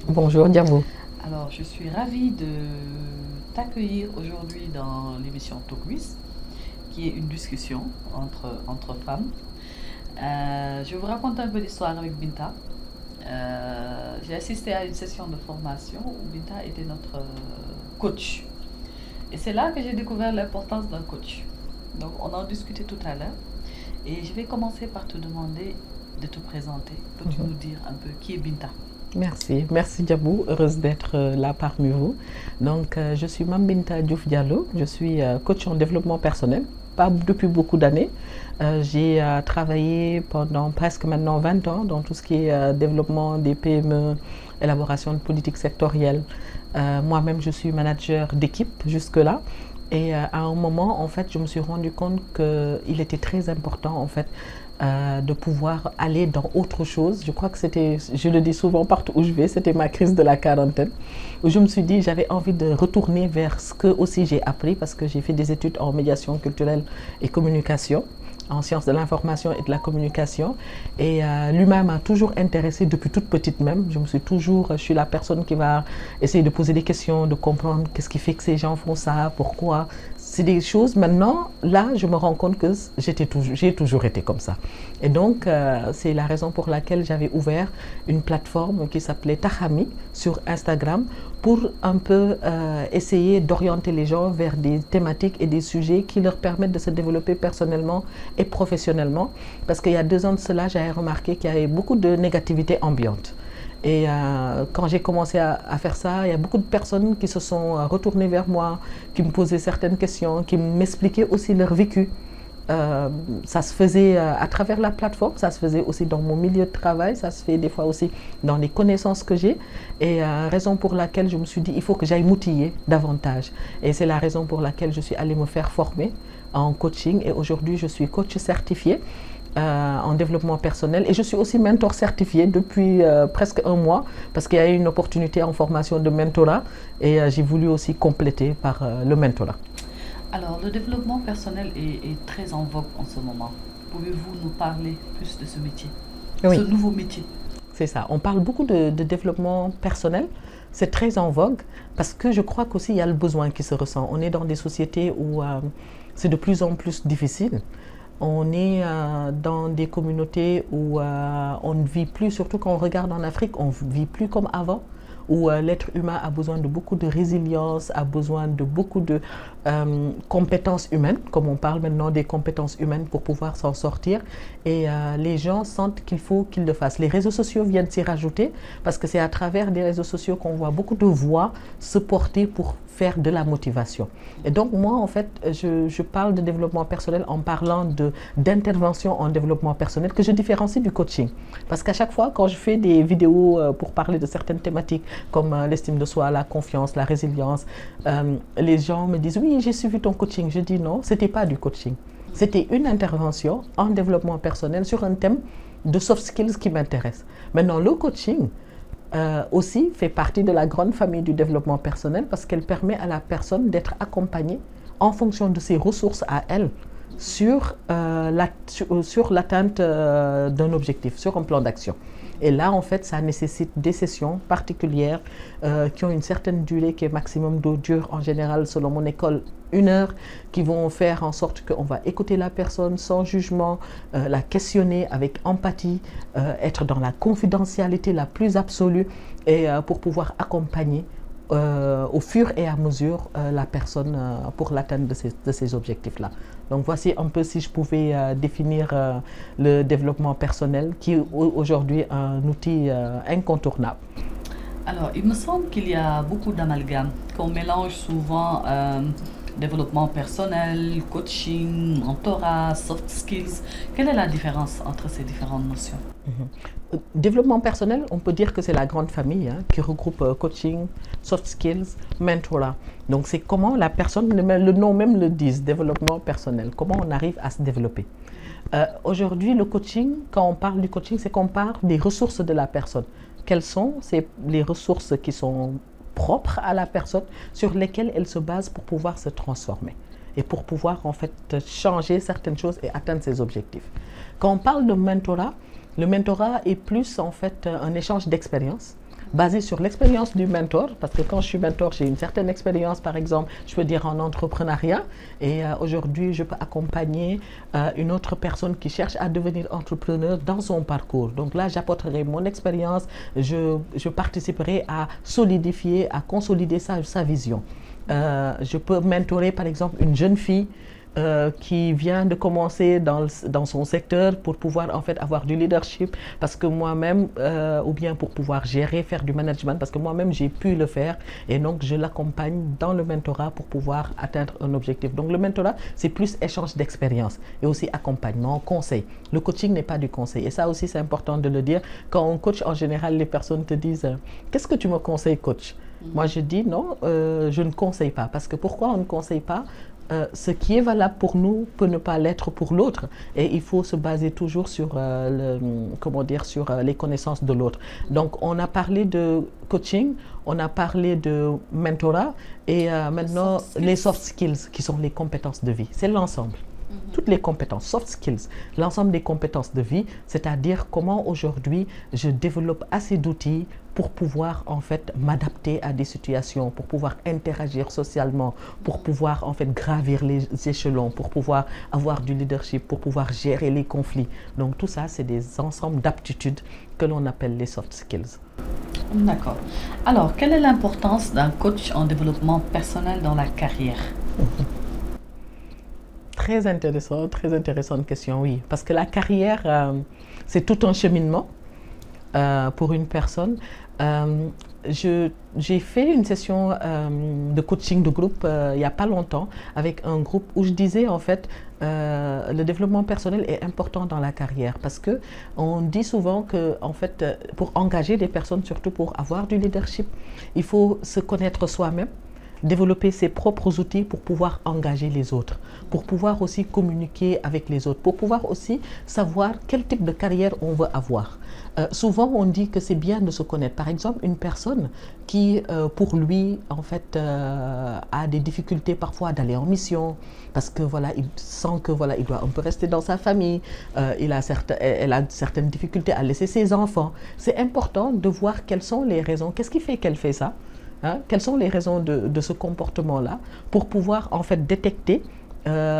Bonjour Diabo. Alors, je suis ravie de t'accueillir aujourd'hui dans l'émission Talkwiz, qui est une discussion entre femmes. Je vais vous raconter un peu d'histoire avec Binta. J'ai assisté à une session de formation où Binta était notre coach. Et c'est là que j'ai découvert l'importance d'un coach. Donc, on en discutait tout à l'heure. Et je vais commencer par te demander de te présenter. Peux-tu nous dire un peu qui est Binta? Merci Diabou, heureuse d'être là parmi vous. Donc, je suis Mambinta Diouf Diallo, je suis coach en développement personnel, pas depuis beaucoup d'années. J'ai travaillé pendant presque maintenant 20 ans dans tout ce qui est développement des PME, élaboration de politiques sectorielles. Moi-même, je suis manager d'équipe jusque-là. Et à un moment, en fait, je me suis rendu compte qu'il était très important, en fait, de pouvoir aller dans autre chose. Je crois que c'était, je le dis souvent partout où je vais, c'était ma crise de la quarantaine, où je me suis dit j'avais envie de retourner vers ce que aussi j'ai appris, parce que j'ai fait des études en médiation culturelle et communication, en sciences de l'information et de la communication. Et l'humain m'a toujours intéressée depuis toute petite même. Je suis la personne qui va essayer de poser des questions, de comprendre qu'est-ce qui fait que ces gens font ça, pourquoi. C'est des choses, maintenant, là, je me rends compte que j'ai toujours été comme ça. Et donc, c'est la raison pour laquelle j'avais ouvert une plateforme qui s'appelait Tahami sur Instagram pour un peu essayer d'orienter les gens vers des thématiques et des sujets qui leur permettent de se développer personnellement et professionnellement. Parce qu'il y a 2 ans de cela, j'avais remarqué qu'il y avait beaucoup de négativité ambiante. Et quand j'ai commencé à faire ça, il y a beaucoup de personnes qui se sont retournées vers moi, qui me posaient certaines questions, qui m'expliquaient aussi leur vécu. Ça se faisait à travers la plateforme, ça se faisait aussi dans mon milieu de travail, ça se fait des fois aussi dans les connaissances que j'ai. Et raison pour laquelle je me suis dit, il faut que j'aille m'outiller davantage. Et c'est la raison pour laquelle je suis allée me faire former en coaching. Et aujourd'hui, je suis coach certifié en développement personnel. Et je suis aussi mentor certifié depuis presque un mois, parce qu'il y a eu une opportunité en formation de mentorat. Et j'ai voulu aussi compléter par le mentorat. Alors, le développement personnel est très en vogue en ce moment. Pouvez-vous nous parler plus de ce métier, ce Oui, nouveau métier? c'est ça. On parle beaucoup de développement personnel. C'est très en vogue parce que je crois qu'aussi il y a le besoin qui se ressent. On est dans des sociétés où c'est de plus en plus difficile. On est dans des communautés où on ne vit plus, surtout quand on regarde en Afrique, on ne vit plus comme avant, où l'être humain a besoin de beaucoup de résilience, a besoin de beaucoup de compétences humaines, comme on parle maintenant des compétences humaines pour pouvoir s'en sortir. Et les gens sentent qu'il faut qu'ils le fassent. Les réseaux sociaux viennent s'y rajouter, parce que c'est à travers des réseaux sociaux qu'on voit beaucoup de voix se porter pour faire de la motivation. Et donc moi, en fait, je parle de développement personnel en parlant d'intervention en développement personnel que je différencie du coaching. Parce qu'à chaque fois, quand je fais des vidéos pour parler de certaines thématiques comme l'estime de soi, la confiance, la résilience, les gens me disent oui, j'ai suivi ton coaching. Je dis non, c'était pas du coaching. C'était une intervention en développement personnel sur un thème de soft skills qui m'intéresse. Maintenant, le coaching, aussi fait partie de la grande famille du développement personnel, parce qu'elle permet à la personne d'être accompagnée en fonction de ses ressources à elle sur l'atteinte d'un objectif, sur un plan d'action. Et là, en fait, ça nécessite des sessions particulières qui ont une certaine durée, qui est maximum de dure en général, selon mon école, 1 heure, qui vont faire en sorte qu'on va écouter la personne sans jugement, la questionner avec empathie, être dans la confidentialité la plus absolue, et pour pouvoir accompagner au fur et à mesure la personne pour l'atteinte de ces objectifs-là. Donc voici un peu, si je pouvais définir le développement personnel, qui est aujourd'hui un outil incontournable. Alors, il me semble qu'il y a beaucoup d'amalgames, qu'on mélange souvent développement personnel, coaching, mentorat, soft skills. Quelle est la différence entre ces différentes notions? Développement personnel, on peut dire que c'est la grande famille qui regroupe coaching, soft skills, mentorat. Donc c'est comment la personne, le nom même le dit, développement personnel, comment on arrive à se développer. Aujourd'hui, le coaching, quand on parle du coaching, c'est qu'on parle des ressources de la personne. Quelles sont les ressources qui sont propres à la personne, sur lesquelles elle se base pour pouvoir se transformer et pour pouvoir en fait changer certaines choses et atteindre ses objectifs. Quand on parle de mentorat, le mentorat est plus en fait un échange d'expérience basé sur l'expérience du mentor, parce que quand je suis mentor, j'ai une certaine expérience, par exemple, je peux dire en entrepreneuriat, et aujourd'hui, je peux accompagner une autre personne qui cherche à devenir entrepreneur dans son parcours. Donc là, j'apporterai mon expérience, je participerai à solidifier, à consolider sa vision. Je peux mentorer, par exemple, une jeune fille qui vient de commencer dans son secteur pour pouvoir en fait avoir du leadership parce que moi-même ou bien pour pouvoir gérer, faire du management parce que moi-même j'ai pu le faire et donc je l'accompagne dans le mentorat pour pouvoir atteindre un objectif. Donc le mentorat c'est plus échange d'expérience et aussi accompagnement, conseil. Le coaching n'est pas du conseil et ça aussi c'est important de le dire. Quand on coach en général les personnes te disent qu'est-ce que tu me conseilles coach? Moi je dis non, je ne conseille pas parce que pourquoi on ne conseille pas? Ce qui est valable pour nous peut ne pas l'être pour l'autre et il faut se baser toujours sur, sur les connaissances de l'autre. Donc on a parlé de coaching, on a parlé de mentorat et maintenant les soft skills qui sont les compétences de vie, c'est l'ensemble. Toutes les compétences, soft skills, l'ensemble des compétences de vie, c'est-à-dire comment aujourd'hui je développe assez d'outils pour pouvoir en fait m'adapter à des situations, pour pouvoir interagir socialement, pour pouvoir en fait gravir les échelons, pour pouvoir avoir du leadership, pour pouvoir gérer les conflits. Donc tout ça, c'est des ensembles d'aptitudes que l'on appelle les soft skills. D'accord. Alors, quelle est l'importance d'un coach en développement personnel dans la carrière? Très intéressante question, oui. Parce que la carrière, c'est tout un cheminement pour une personne. J'ai fait une session de coaching de groupe il n'y a pas longtemps avec un groupe où je disais en fait le développement personnel est important dans la carrière parce que on dit souvent que en fait pour engager des personnes, surtout pour avoir du leadership, il faut se connaître soi-même, développer ses propres outils pour pouvoir engager les autres, pour pouvoir aussi communiquer avec les autres, pour pouvoir aussi savoir quel type de carrière on veut avoir. Souvent, on dit que c'est bien de se connaître. Par exemple, une personne qui, pour lui, en fait, a des difficultés parfois d'aller en mission, parce que voilà, il sent que voilà, il doit un peu rester dans sa famille, elle a certaines difficultés à laisser ses enfants. C'est important de voir quelles sont les raisons, qu'est-ce qui fait qu'elle fait ça. Hein? Quelles sont les raisons de ce comportement-là pour pouvoir en fait détecter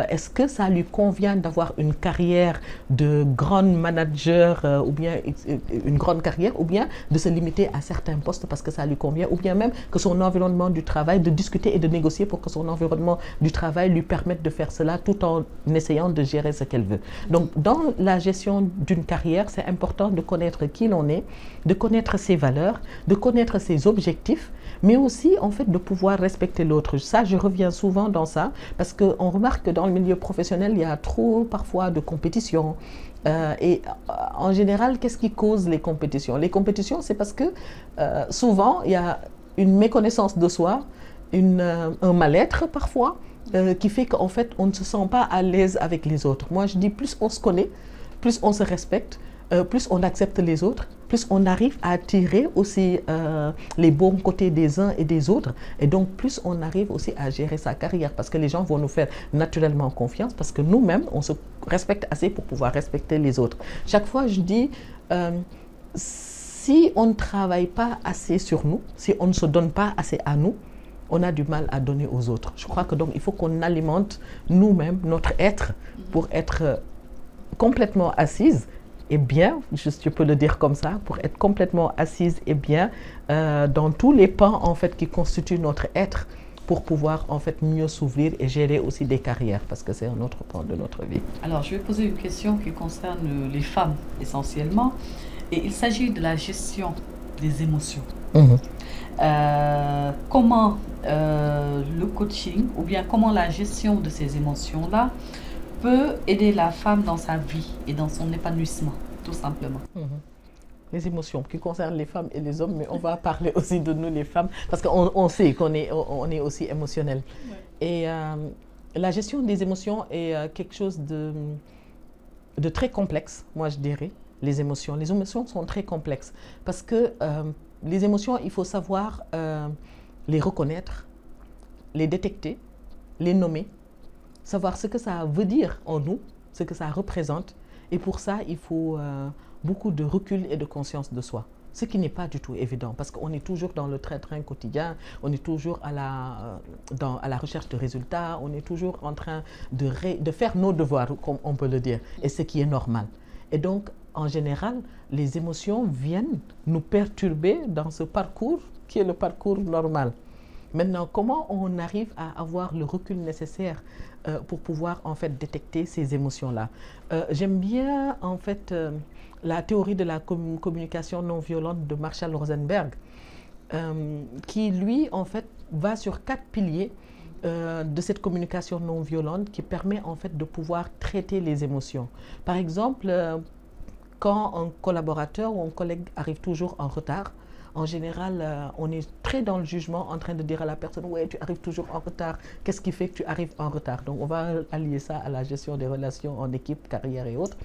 est-ce que ça lui convient d'avoir une carrière de grand manager ou bien une grande carrière ou bien de se limiter à certains postes parce que ça lui convient ou bien même que son environnement du travail, de discuter et de négocier pour que son environnement du travail lui permette de faire cela tout en essayant de gérer ce qu'elle veut. Donc dans la gestion d'une carrière, c'est important de connaître qui l'on est, de connaître ses valeurs, de connaître ses objectifs, mais aussi en fait de pouvoir respecter l'autre. Ça, je reviens souvent dans ça parce qu'on remarque que dans le milieu professionnel, il y a trop parfois de compétition. Et en général, qu'est-ce qui cause les compétitions? Les compétitions, c'est parce que souvent, il y a une méconnaissance de soi, un mal-être parfois, qui fait qu'en fait, on ne se sent pas à l'aise avec les autres. Moi, je dis, plus on se connaît, plus on se respecte, plus on accepte les autres, plus on arrive à tirer aussi les bons côtés des uns et des autres. Et donc, plus on arrive aussi à gérer sa carrière parce que les gens vont nous faire naturellement confiance parce que nous-mêmes, on se respecte assez pour pouvoir respecter les autres. Chaque fois, je dis, si on ne travaille pas assez sur nous, si on ne se donne pas assez à nous, on a du mal à donner aux autres. Je crois que donc, il faut qu'on alimente nous-mêmes notre être pour être complètement assise et bien, je peux le dire comme ça, pour être complètement assise et bien dans tous les pans en fait qui constituent notre être pour pouvoir en fait mieux s'ouvrir et gérer aussi des carrières parce que c'est un autre pan de notre vie. Alors, je vais poser une question qui concerne les femmes essentiellement et il s'agit de la gestion des émotions. Comment le coaching ou bien comment la gestion de ces émotions-là peut aider la femme dans sa vie et dans son épanouissement, tout simplement. Les émotions qui concernent les femmes et les hommes, mais on va parler aussi de nous les femmes, parce qu'on sait qu'on est aussi émotionnel. Ouais. Et la gestion des émotions est quelque chose de très complexe, moi je dirais, les émotions. Les émotions sont très complexes, parce que les émotions, il faut savoir les reconnaître, les détecter, les nommer, savoir ce que ça veut dire en nous, ce que ça représente. Et pour ça, il faut beaucoup de recul et de conscience de soi. ce qui n'est pas du tout évident parce qu'on est toujours dans le train-train quotidien, on est toujours à la recherche de résultats, on est toujours en train de faire nos devoirs, comme on peut le dire, et ce qui est normal. Et donc, en général, les émotions viennent nous perturber dans ce parcours qui est le parcours normal. Maintenant, comment on arrive à avoir le recul nécessaire pour pouvoir en fait détecter ces émotions-là? J'aime bien en fait la théorie de la communication non violente de Marshall Rosenberg, qui lui en fait va sur 4 piliers de cette communication non violente qui permet en fait de pouvoir traiter les émotions. Par exemple, quand un collaborateur ou un collègue arrive toujours en retard, en général, on est très dans le jugement en train de dire à la personne « Ouais, tu arrives toujours en retard. Qu'est-ce qui fait que tu arrives en retard ?» Donc, on va allier ça à la gestion des relations en équipe, carrière et autres.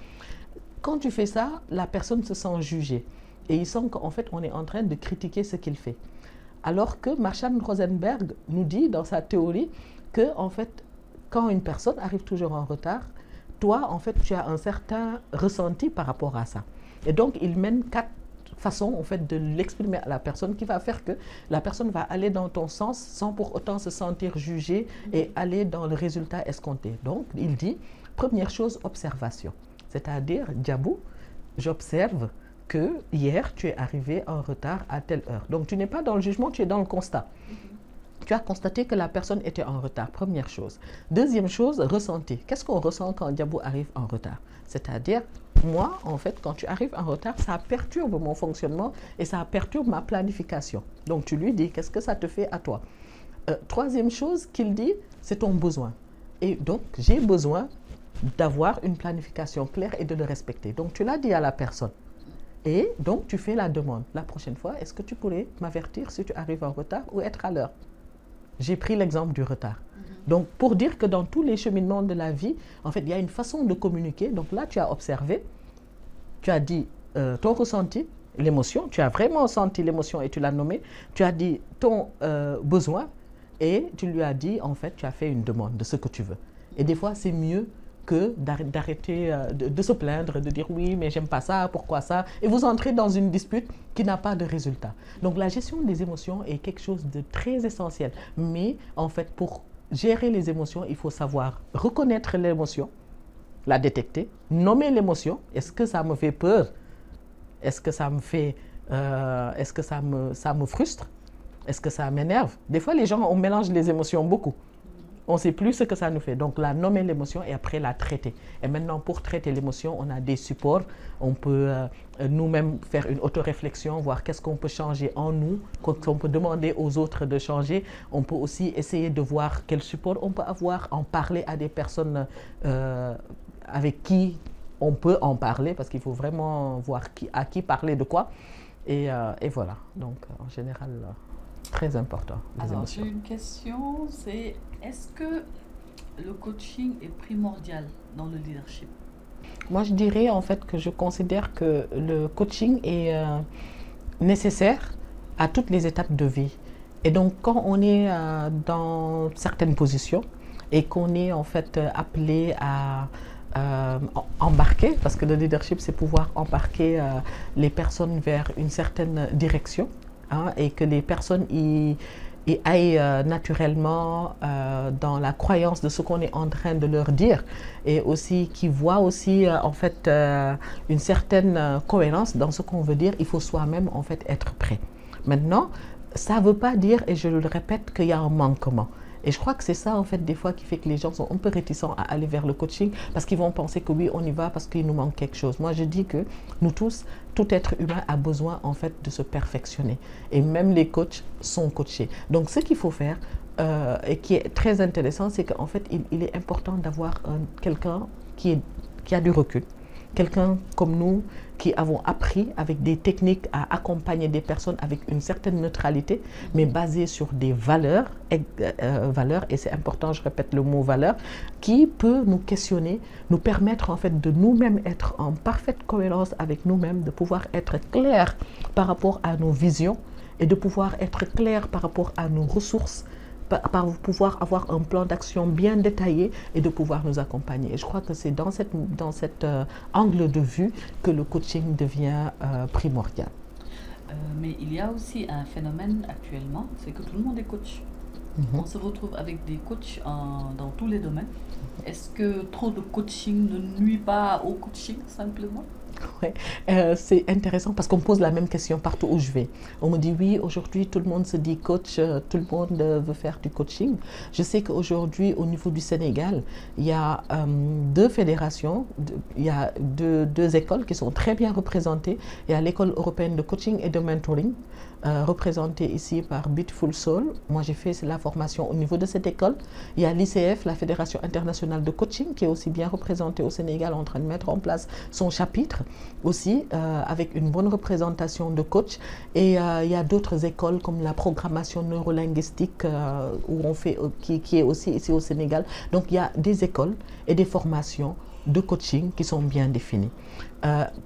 Quand tu fais ça, la personne se sent jugée. Et il sent qu'en fait, on est en train de critiquer ce qu'il fait. Alors que Marshall Rosenberg nous dit dans sa théorie que, en fait, quand une personne arrive toujours en retard, toi, en fait, tu as un certain ressenti par rapport à ça. Et donc, il mène 4 façon en fait de l'exprimer à la personne qui va faire que la personne va aller dans ton sens sans pour autant se sentir jugée et aller dans le résultat escompté. Donc il dit, première chose, observation. C'est-à-dire, Djabou, j'observe que hier tu es arrivé en retard à telle heure. Donc tu n'es pas dans le jugement, tu es dans le constat. Tu as constaté que la personne était en retard, première chose. Deuxième chose, ressenti. Qu'est-ce qu'on ressent quand Djabou arrive en retard? C'est-à-dire, moi, en fait, quand tu arrives en retard, ça perturbe mon fonctionnement et ça perturbe ma planification. Donc, tu lui dis, qu'est-ce que ça te fait à toi? Troisième chose qu'il dit, c'est ton besoin. Et donc, j'ai besoin d'avoir une planification claire et de le respecter. Donc, tu l'as dit à la personne. Et donc, tu fais la demande. La prochaine fois, est-ce que tu pourrais m'avertir si tu arrives en retard ou être à l'heure? J'ai pris l'exemple du retard. Donc, pour dire que dans tous les cheminements de la vie, en fait, il y a une façon de communiquer. Donc là, tu as observé, tu as dit ton ressenti, l'émotion, tu as vraiment senti l'émotion et tu l'as nommé. Tu as dit ton besoin et tu lui as dit, en fait, tu as fait une demande de ce que tu veux. Et des fois, c'est mieux que d'arrêter de se plaindre, de dire oui, mais j'aime pas ça, pourquoi ça? Et vous entrez dans une dispute qui n'a pas de résultat. Donc la gestion des émotions est quelque chose de très essentiel. Mais en fait, pour gérer les émotions, il faut savoir reconnaître l'émotion, la détecter, nommer l'émotion. Est-ce que ça me fait peur? Est-ce que ça me fait, est-ce que ça me frustre? Est-ce que ça m'énerve? Des fois, les gens, on mélange les émotions beaucoup. On ne sait plus ce que ça nous fait. Donc, la nommer l'émotion et après la traiter. Et maintenant, pour traiter l'émotion, on a des supports. On peut nous-mêmes faire une autoréflexion, voir qu'est-ce qu'on peut changer en nous, qu'on peut demander aux autres de changer. On peut aussi essayer de voir quel support on peut avoir, en parler à des personnes avec qui on peut en parler, parce qu'il faut vraiment voir à qui parler de quoi. Et voilà. Donc, en général... très important, les Alors, émotions. j'ai une question, c'est est-ce que le coaching est primordial dans le leadership? Moi, je dirais en fait que je considère que le coaching est nécessaire à toutes les étapes de vie. Et donc, quand on est dans certaines positions et qu'on est en fait appelé à embarquer, parce que le leadership, c'est pouvoir embarquer les personnes vers une certaine direction, hein, et que les personnes y aillent naturellement dans la croyance de ce qu'on est en train de leur dire, et aussi qui voient aussi en fait une certaine cohérence dans ce qu'on veut dire. Il faut soi-même en fait être prêt. Maintenant, ça ne veut pas dire, et je le répète, qu'il y a un manquement. Et je crois que c'est ça, en fait, des fois, qui fait que les gens sont un peu réticents à aller vers le coaching, parce qu'ils vont penser que oui, on y va parce qu'il nous manque quelque chose. Moi, je dis que nous tous, tout être humain a besoin, en fait, de se perfectionner. Et même les coachs sont coachés. Donc, ce qu'il faut faire, et qui est très intéressant, c'est qu'en fait, il est important d'avoir quelqu'un qui a du recul. Quelqu'un comme nous qui avons appris avec des techniques à accompagner des personnes avec une certaine neutralité, mais basée sur des valeurs, et c'est important, je répète le mot valeur, qui peut nous questionner, nous permettre en fait de nous-mêmes être en parfaite cohérence avec nous-mêmes, de pouvoir être clair par rapport à nos visions et de pouvoir être clair par rapport à nos ressources, par pouvoir avoir un plan d'action bien détaillé et de pouvoir nous accompagner. Et je crois que c'est dans cet angle de vue que le coaching devient primordial. Mais il y a aussi un phénomène actuellement, c'est que tout le monde est coach. On se retrouve avec des coachs dans tous les domaines. Est-ce que trop de coaching ne nuit pas au coaching simplement? Ouais. C'est intéressant parce qu'on me pose la même question partout où je vais. On me dit oui, aujourd'hui tout le monde se dit coach, tout le monde veut faire du coaching. Je sais qu'aujourd'hui au niveau du Sénégal, il y a deux fédérations, il y a deux écoles qui sont très bien représentées. Il y a l'école européenne de coaching et de mentoring, représentée ici par Beautiful Soul. Moi j'ai fait la formation au niveau de cette école. Il y a l'ICF, la Fédération internationale de coaching, qui est aussi bien représentée au Sénégal, en train de mettre en place son chapitre aussi, avec une bonne représentation de coachs. Et il y a d'autres écoles comme la programmation neurolinguistique où on fait, qui est aussi ici au Sénégal. Donc il y a des écoles et des formations de coaching qui sont bien définies.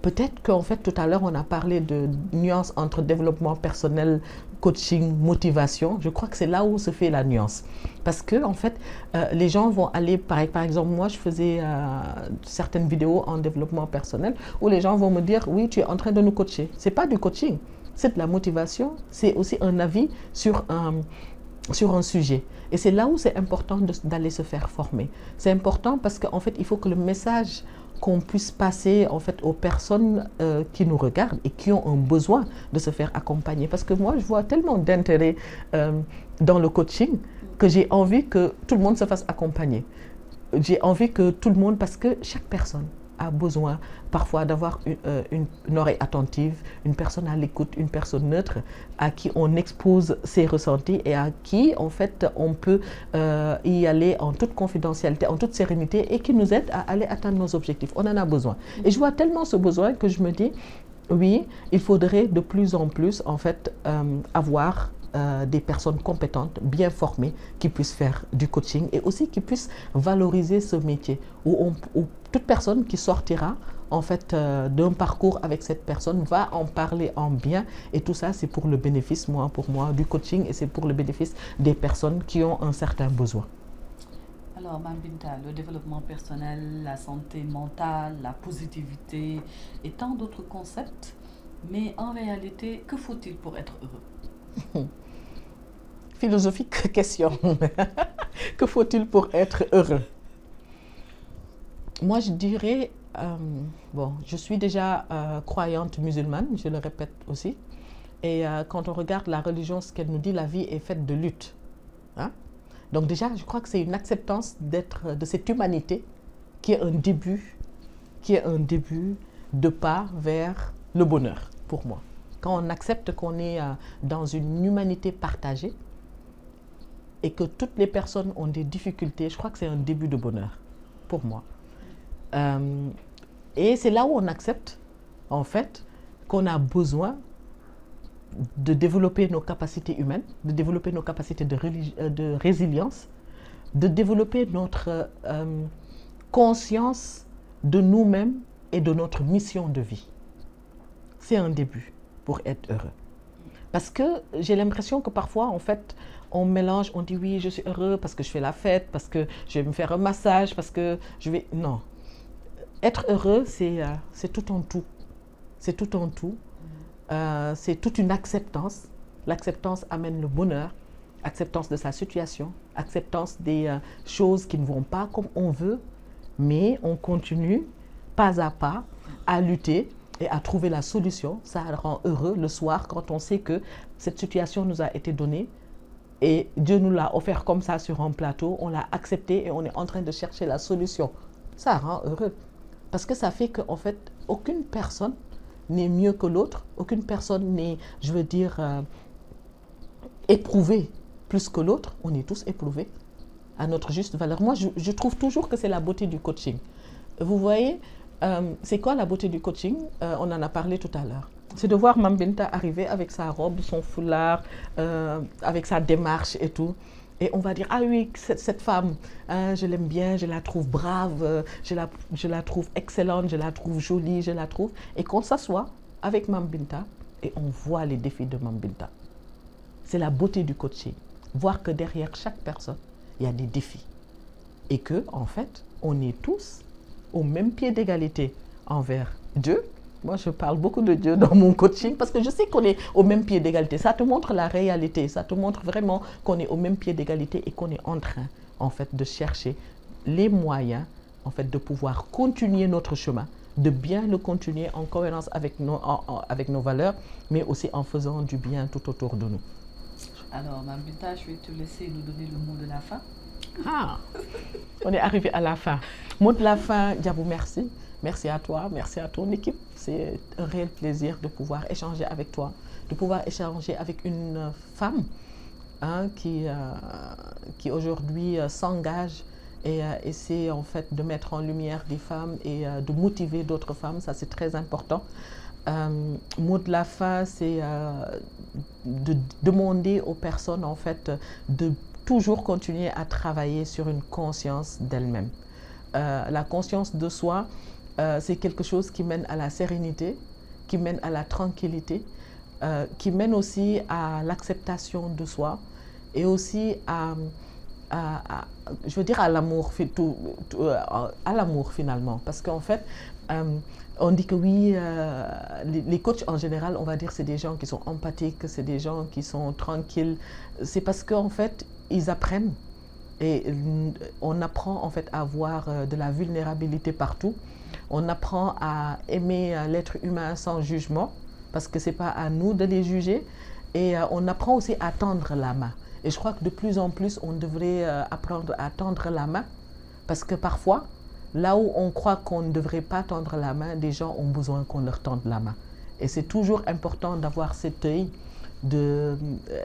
Peut-être qu'en fait tout à l'heure on a parlé de nuances entre développement personnel, coaching, motivation. Je crois que c'est là où se fait la nuance. Parce que en fait, les gens vont aller, par exemple, moi je faisais certaines vidéos en développement personnel où les gens vont me dire, oui, tu es en train de nous coacher. C'est pas du coaching, c'est de la motivation, c'est aussi un avis sur un sujet. Et c'est là où c'est important d'aller se faire former. C'est important parce qu'en fait, il faut que le message qu'on puisse passer en fait aux personnes qui nous regardent et qui ont un besoin de se faire accompagner. Parce que moi, je vois tellement d'intérêt dans le coaching que j'ai envie que tout le monde se fasse accompagner. J'ai envie que tout le monde, parce que chaque personne a besoin parfois d'avoir une oreille attentive, une personne à l'écoute, une personne neutre à qui on expose ses ressentis et à qui en fait on peut y aller en toute confidentialité, en toute sérénité et qui nous aide à aller atteindre nos objectifs. On en a besoin. Et je vois tellement ce besoin que je me dis, oui, il faudrait de plus en plus en fait avoir des personnes compétentes, bien formées, qui puissent faire du coaching et aussi qui puissent valoriser ce métier, où toute personne qui sortira en fait d'un parcours avec cette personne va en parler en bien, et tout ça c'est pour le bénéfice, pour moi, du coaching, et c'est pour le bénéfice des personnes qui ont un certain besoin. Alors, Mame Binta, le développement personnel, la santé mentale, la positivité et tant d'autres concepts, mais en réalité, que faut-il pour être heureux? Philosophique question. Que faut-il pour être heureux? Moi, je dirais, bon, je suis déjà croyante musulmane, je le répète aussi. Et quand on regarde la religion, ce qu'elle nous dit, la vie est faite de lutte. Hein? Donc déjà, je crois que c'est une acceptance de cette humanité qui est un début de pas vers le bonheur, pour moi. Quand on accepte qu'on est dans une humanité partagée, et que toutes les personnes ont des difficultés, je crois que c'est un début de bonheur, pour moi. Et c'est là où on accepte, en fait, qu'on a besoin de développer nos capacités humaines, de développer nos capacités de résilience, de développer notre conscience de nous-mêmes et de notre mission de vie. C'est un début pour être heureux. Parce que j'ai l'impression que parfois, en fait, on mélange, on dit oui, je suis heureux parce que je fais la fête, parce que je vais me faire un massage, parce que je vais... Non. Être heureux, c'est tout en tout. C'est tout en tout. C'est toute une acceptance. L'acceptance amène le bonheur, acceptance de sa situation, acceptance des choses qui ne vont pas comme on veut, mais on continue pas à pas à lutter et à trouver la solution. Ça rend heureux le soir quand on sait que cette situation nous a été donnée et Dieu nous l'a offert comme ça sur un plateau, on l'a accepté et on est en train de chercher la solution. Ça rend heureux parce que ça fait qu'en fait, aucune personne n'est mieux que l'autre, aucune personne n'est, je veux dire, éprouvée plus que l'autre. On est tous éprouvés à notre juste valeur. Moi, je trouve toujours que c'est la beauté du coaching. Vous voyez, c'est quoi la beauté du coaching? On en a parlé tout à l'heure. C'est de voir Mame Binta arriver avec sa robe, son foulard, avec sa démarche et tout. Et on va dire, ah oui, cette femme, je l'aime bien, je la trouve brave, je la trouve excellente, je la trouve jolie, je la trouve... Et qu'on s'assoit avec Mame Binta et on voit les défis de Mame Binta. C'est la beauté du coaching. Voir que derrière chaque personne, il y a des défis. Et que, en fait, on est tous au même pied d'égalité envers Dieu, Moi, je parle beaucoup de Dieu dans mon coaching parce que je sais qu'on est au même pied d'égalité. Ça te montre la réalité, ça te montre vraiment qu'on est au même pied d'égalité et qu'on est en train, en fait, de chercher les moyens, en fait, de pouvoir continuer notre chemin, de bien le continuer en cohérence avec avec nos valeurs, mais aussi en faisant du bien tout autour de nous. Alors, Mame Binta, je vais te laisser nous donner le mot de la fin. Ah, on est arrivé à la fin. Mot de la fin, Diabou, merci. Merci à toi, merci à ton équipe. C'est un réel plaisir de pouvoir échanger avec toi, de pouvoir échanger avec une femme hein, qui aujourd'hui s'engage et essaie en fait de mettre en lumière des femmes et de motiver d'autres femmes. Ça, c'est très important. Mot de la fin, c'est de demander aux personnes en fait de toujours continuer à travailler sur une conscience d'elle-même. La conscience de soi, c'est quelque chose qui mène à la sérénité, qui mène à la tranquillité, qui mène aussi à l'acceptation de soi et aussi je veux dire à l'amour finalement. Parce qu'en fait, on dit que oui, les coachs en général, on va dire c'est des gens qui sont empathiques, c'est des gens qui sont tranquilles. C'est parce qu'en fait, ils apprennent et on apprend en fait à avoir de la vulnérabilité partout. On apprend à aimer l'être humain sans jugement parce que ce n'est pas à nous de les juger. Et on apprend aussi à tendre la main. Et je crois que de plus en plus, on devrait apprendre à tendre la main parce que parfois, là où on croit qu'on ne devrait pas tendre la main, des gens ont besoin qu'on leur tende la main. Et c'est toujours important d'avoir cet œil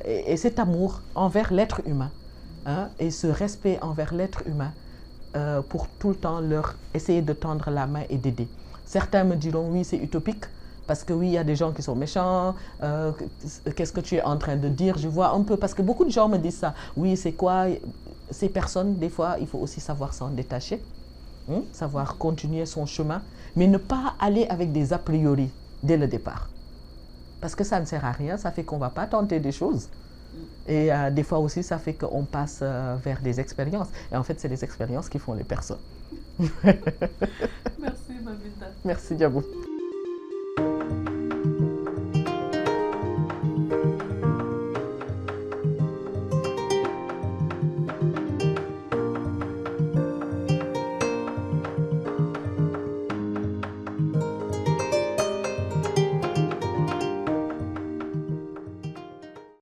et cet amour envers l'être humain hein, et ce respect envers l'être humain pour tout le temps leur essayer de tendre la main et d'aider. Certains me diront oui, c'est utopique. Parce que oui, il y a des gens qui sont méchants, qu'est-ce que tu es en train de dire? Je vois un peu, parce que beaucoup de gens me disent ça. Oui, c'est quoi? Ces personnes, des fois, il faut aussi savoir s'en détacher, hein, savoir continuer son chemin, mais ne pas aller avec des a priori dès le départ. Parce que ça ne sert à rien, ça fait qu'on ne va pas tenter des choses. Et des fois aussi, ça fait qu'on passe vers des expériences. Et en fait, c'est les expériences qui font les personnes. Merci, Mame Binta. Merci, Diabou.